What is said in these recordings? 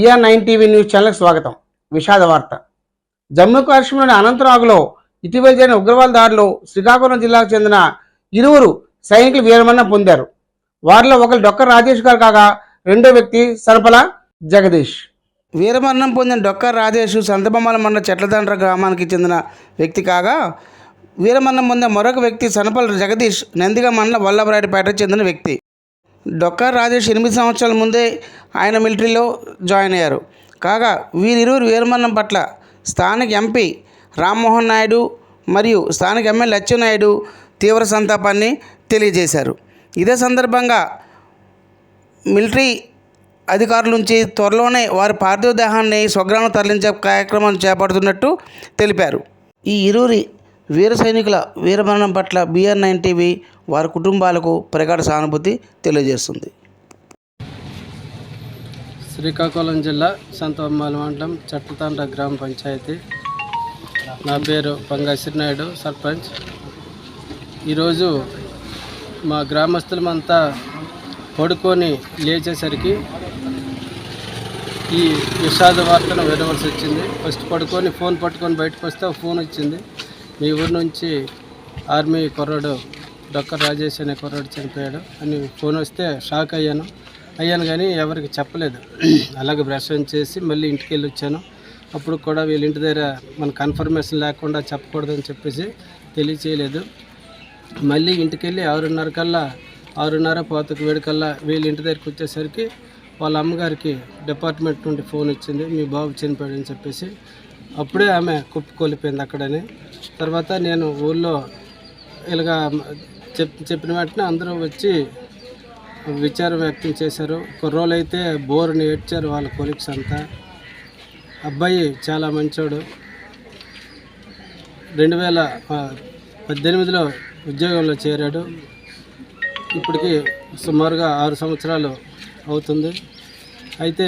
BR9 TV news ఛానల్కి స్వాగతం. విషాద వార్త. జమ్మూ కాశ్మీర్లోని అనంతనాగ్లో ఇటీవల జరిగిన ఉగ్రవాద దాడిలో శ్రీకాకుళం జిల్లాకు చెందిన ఇరువురు సైనికులు వీరమరణం పొందారు. వారిలో ఒకరు డొక్క రాజేష్ గారు కాగా రెండో వ్యక్తి సనపల జగదీష్. వీరమరణం పొందిన డొక్క రాజేష్ సంతబొమ్మల మండల చెట్లదండ్ర గ్రామానికి చెందిన వ్యక్తి కాగా వీరమరణం పొందిన మరొక వ్యక్తి సనపల జగదీష్ నందిగా మండల వల్లభరాయుడుపేటకు చెందిన వ్యక్తి. డొక్కా రాజేష్ 8 సంవత్సరాల ముందే ఆయన మిలిటరీలో జాయిన్ అయ్యారు. కాగా వీరిరువురు వీరమరణం పట్ల స్థానిక ఎంపీ రామ్మోహన్ నాయుడు మరియు స్థానిక ఎమ్మెల్యే అచ్చెన్నాయుడు తీవ్ర సంతాపాన్ని తెలియజేశారు. ఇదే సందర్భంగా మిలిటరీ అధికారుల నుంచి త్వరలోనే వారి పార్థివ దేహాన్ని స్వగ్రామం తరలించే కార్యక్రమం చేపడుతున్నట్టు తెలిపారు. ఈ ఇరువురి వీర సైనికుల వీరమరణం పట్ల BR9 టీవీ వారి కుటుంబాలకు ప్రగాఢ సానుభూతి తెలియజేస్తుంది. శ్రీకాకుళం జిల్లా సంతబొమ్మల మండలం చెట్లదండ్ర గ్రామ పంచాయతీ. నా పేరు పంగశ్రీనాయుడు, సర్పంచ్. ఈరోజు మా గ్రామస్తులమంతా పడుకొని లేచేసరికి ఈ విషాద వార్తను వినవలసి వచ్చింది. ఫస్ట్ పడుకొని ఫోన్ పట్టుకొని బయటకు వస్తే ఫోన్ వచ్చింది, మీ ఊరి నుంచి ఆర్మీ కుర్రాడు డొక్క రాజేష్ అనే కుర్రాడు చనిపోయాడు అని ఫోన్ వస్తే షాక్ అయ్యాను కానీ ఎవరికి చెప్పలేదు. అలాగే బ్రష్ చేసి మళ్ళీ ఇంటికి వెళ్ళి వచ్చాను. అప్పుడు కూడా వీళ్ళ ఇంటి దగ్గర మన కన్ఫర్మేషన్ లేకుండా చెప్పకూడదని చెప్పేసి తెలియచేయలేదు. మళ్ళీ ఇంటికి వెళ్ళి 6:30 కల్లా 6:30 కల్లా వీళ్ళ ఇంటి దగ్గరికి వచ్చేసరికి వాళ్ళ అమ్మగారికి డిపార్ట్మెంట్ నుండి ఫోన్ వచ్చింది, మీ బాబు చనిపోయాడని చెప్పేసి. అప్పుడే ఆమె కుప్పకొలిపోయింది అక్కడని. తర్వాత నేను ఊళ్ళో ఇలాగా చెప్పిన వెంటనే అందరూ వచ్చి విచారం వ్యక్తం చేశారు. కుర్రోళ్ళు అయితే బోరుని ఏడ్చారు వాళ్ళ కొలీగ్స్ అంతా. అబ్బాయి చాలా మంచోడు. 2018లో ఉద్యోగంలో చేరాడు. ఇప్పటికి సుమారుగా 6 సంవత్సరాలు అవుతుంది. అయితే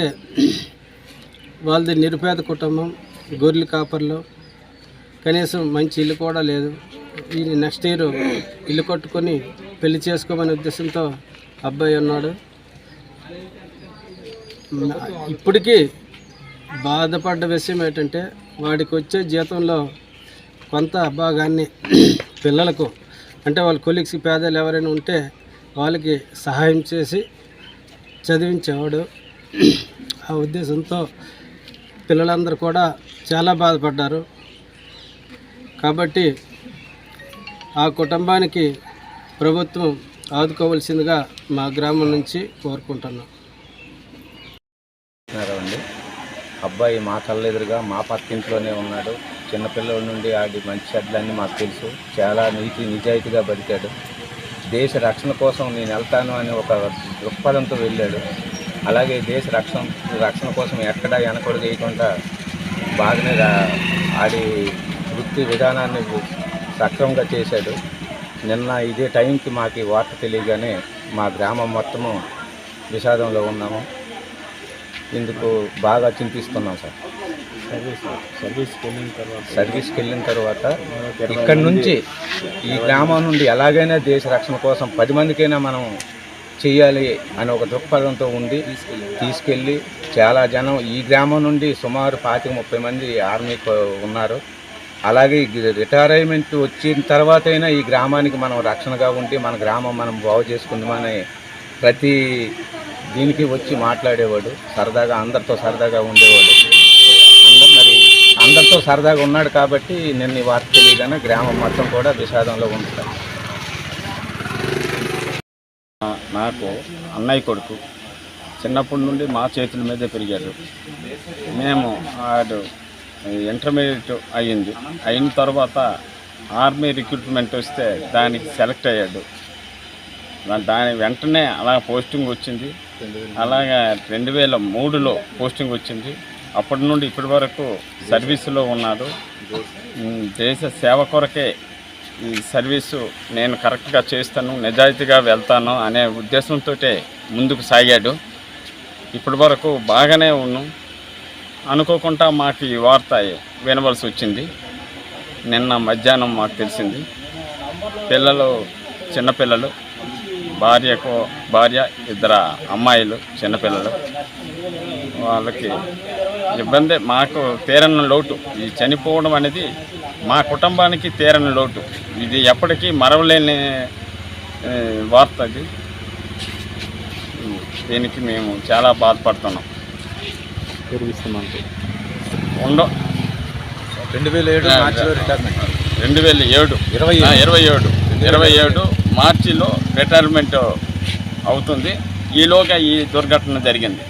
వాళ్ళది నిరుపేద కుటుంబం, గొర్రెల కాపర్లు, కనీసం మంచి ఇల్లు కూడా లేదు. ఈ నెక్స్ట్ ఇయర్ ఇల్లు కట్టుకొని పెళ్లి చేసుకోమనే ఉద్దేశంతో అబ్బాయి ఉన్నాడు. ఇప్పటికీ బాధపడ్డ విషయం ఏంటంటే వాడికి వచ్చే జీతంలో కొంత భాగాన్ని పిల్లలకు, అంటే వాళ్ళ కొలీగ్స్ పేదలు ఎవరైనా ఉంటే వాళ్ళకి సహాయం చేసి చదివించేవాడు. ఆ ఉద్దేశంతో పిల్లలందరూ కూడా చాలా బాధపడ్డారు. కాబట్టి ఆ కుటుంబానికి ప్రభుత్వం ఆదుకోవాల్సిందిగా మా గ్రామం నుంచి కోరుకుంటున్నాం. అబ్బాయి మా కళ్ళెదురుగా మా పక్కింట్లోనే ఉన్నాడు. చిన్నపిల్లల నుండి ఆడి మంచి చెడ్లన్నీ మాకు తెలుసు. చాలా నిజాయితీగా బతికాడు. దేశ రక్షణ కోసం నేను వెళ్తాను అని ఒక దృక్పథంతో వెళ్ళాడు. అలాగే దేశ రక్షణ కోసం ఎక్కడా వెనకడు వేయకుండా బాగానే ఆడి వృత్తి విధానాన్ని సక్రమంగా చేశాడు. నిన్న ఇదే టైంకి మాకు ఈ వార్త తెలియగానే మా గ్రామం మొత్తము విషాదంలో ఉన్నాము. ఇందుకు బాగా చింతిస్తున్నాం సార్. సర్వీస్కి వెళ్ళిన తర్వాత ఇక్కడి నుంచి ఈ గ్రామం నుండి ఎలాగైనా దేశ రక్షణ కోసం 10 మందికైనా మనం చెయ్యాలి అని ఒక దృక్పథంతో ఉండి తీసుకెళ్ళి చాలా జనం ఈ గ్రామం నుండి సుమారు 25-30 మంది ఆర్మీకి ఉన్నారు. అలాగే రిటైర్మెంట్ వచ్చిన తర్వాతైనా ఈ గ్రామానికి మనం రక్షణగా ఉండి మన గ్రామం మనం బాగు చేసుకుందామని ప్రతి దీనికి వచ్చి మాట్లాడేవాడు. సరదాగా అందరితో సరదాగా ఉండేవాడు. అందరితో సరదాగా ఉన్నాడు కాబట్టి నిన్న ఈ వార్త తెలియగానే గ్రామం మొత్తం కూడా విషాదంలో ఉంటారు. నాకు అన్నయ్య కొడుకు చిన్నప్పటి నుండి మా చేతుల మీదే పెరిగాడు. మేము ఆడు ఇంటర్మీడియట్ అయిన తర్వాత ఆర్మీ రిక్రూట్మెంట్ వస్తే దానికి సెలెక్ట్ అయ్యాడు. దాని వెంటనే అలా పోస్టింగ్ వచ్చింది. అలాగే 2003లో పోస్టింగ్ వచ్చింది. అప్పటి నుండి ఇప్పటి వరకు సర్వీసులో ఉన్నాడు. దేశ సేవ కొరకే ఈ సర్వీసు నేను కరెక్ట్గా చేస్తాను, నిజాయితీగా వెళ్తాను అనే ఉద్దేశంతో ముందుకు సాగాడు. ఇప్పటి వరకు బాగానే ఉన్నాం. అనుకోకుండా మాకు ఈ వార్త వినవలసి వచ్చింది. నిన్న మధ్యాహ్నం మాకు తెలిసింది. పిల్లలు చిన్నపిల్లలు, భార్య, 2 అమ్మాయిలు చిన్నపిల్లలు. వాళ్ళకి ఇబ్బంది, మాకు తీరని లోటు. ఈ చనిపోవడం అనేది మా కుటుంబానికి తీరని లోటు. ఇది ఎప్పటికీ మరవలేని వార్త. అది దీనికి మేము చాలా బాధపడుతున్నాం. 2027 మార్చిలో రిటైర్మెంట్ అవుతుంది. ఈలోగా ఈ దుర్ఘటన జరిగింది.